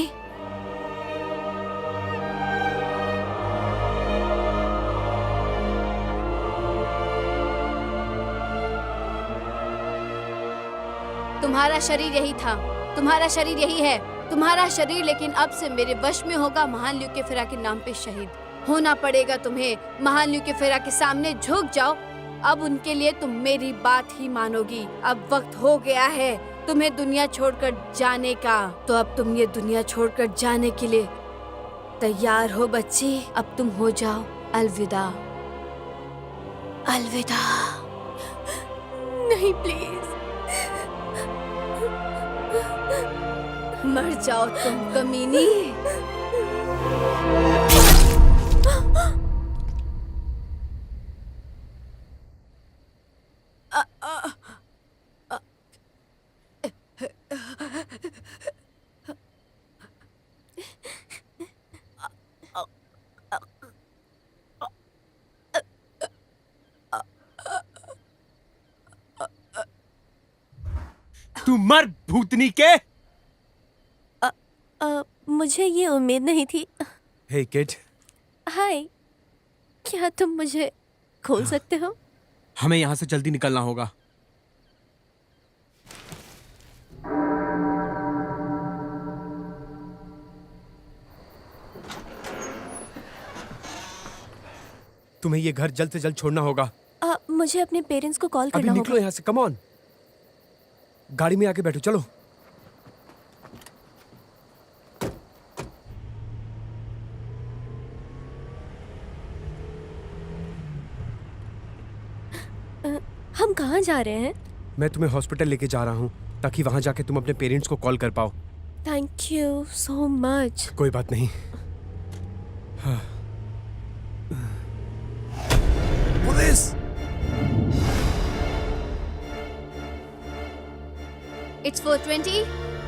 तुम्हारा शरीर यही था, तुम्हारा शरीर यही है, तुम्हारा शरीर लेकिन अब से मेरे वश में होगा। महान ल्यूकेफेरा के नाम पे शहीद होना पड़ेगा तुम्हें। महान ल्यूकेफेरा के सामने झुक जाओ। अब उनके लिए तुम मेरी बात ही मानोगी। अब वक्त हो गया है तुम्हें दुनिया छोड़कर जाने का। तो अब तुम ये दुनिया छोड़कर जाने के लिए तैयार हो बच्ची? अब तुम हो जाओ अलविदा। अलविदा। नहीं प्लीज। मर जाओ तुम कमीनी। तू मर भूतनी के। मुझे ये उम्मीद नहीं थी। हे किड, हाय, क्या तुम मुझे खोल सकते हो? हमें यहाँ से जल्दी निकलना होगा। तुम्हें ये घर जल्द से जल्द छोड़ना होगा। मुझे अपने पेरेंट्स को कॉल अभी करना निकलो होगा। यहाँ से, कम ऑन। गाड़ी में आके बैठो, चलो। हम कहाँ जा रहे हैं? मैं तुम्हें हॉस्पिटल लेके जा रहा हूँ ताकि वहां जाके तुम अपने पेरेंट्स को कॉल कर पाओ। Thank you so much. कोई बात नहीं। Police! It's 4:20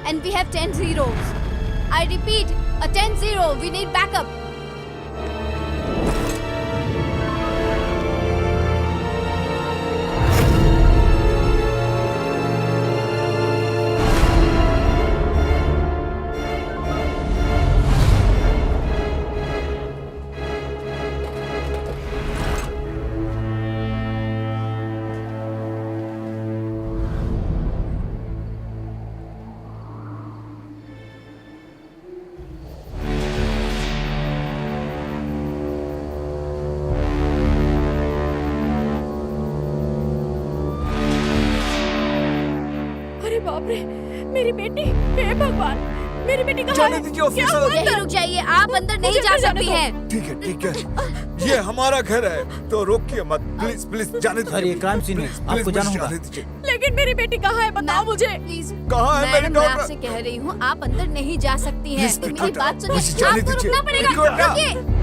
and we have 10 zeros. I repeat, a 10-0. We need backup. बाप रे, मेरी बेटी! हे भगवान, मेरी बेटी कहाँ जाने है? दीजिए क्या ऑफिसर। हुआ यहीं अंदर? रुक जाइए, आप अंदर नहीं जा सकती हैं। ठीक है, ठीक है। ये हमारा घर है, तो रोकिए मत। प्लीज, प्लीज जाने दीजिए। सर, ये क्राइम सीन है, प्लीज, आपको प्लीज, जाना मुझे होगा। जाने दीजिए। लेकिन मेरी बेटी कहाँ है? बताओ मुझे। प्लीज कहाँ है मेरी मैडम, मैं डॉटर? आपसे कह रही हूँ, आप अंदर नहीं जा सकती हैं। प्लीज, तो मेरी बात मुझे सुनिए, जाने आपको दीजिए। रुकना पड़ेगा। रुको ना। रुकिए।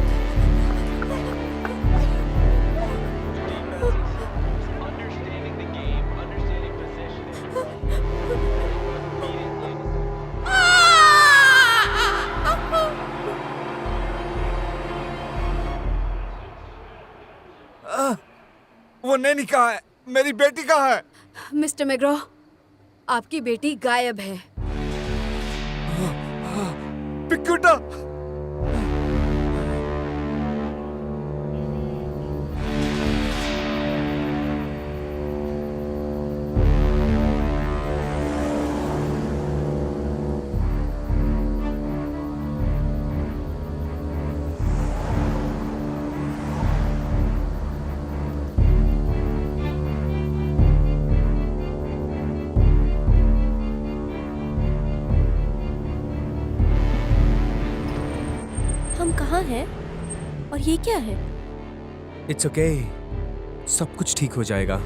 Understanding the game, understanding positioning. वो नैनी कहाँ है? मेरी बेटी कहाँ है? मिस्टर मैग्रो, आपकी बेटी गायब है। पिक्यूटा! हम कहाँ हैं? और ये क्या है? इट्स ओके, सब कुछ ठीक हो जाएगा।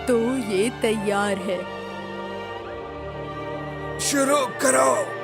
तो ये तैयार है। शुरू करो।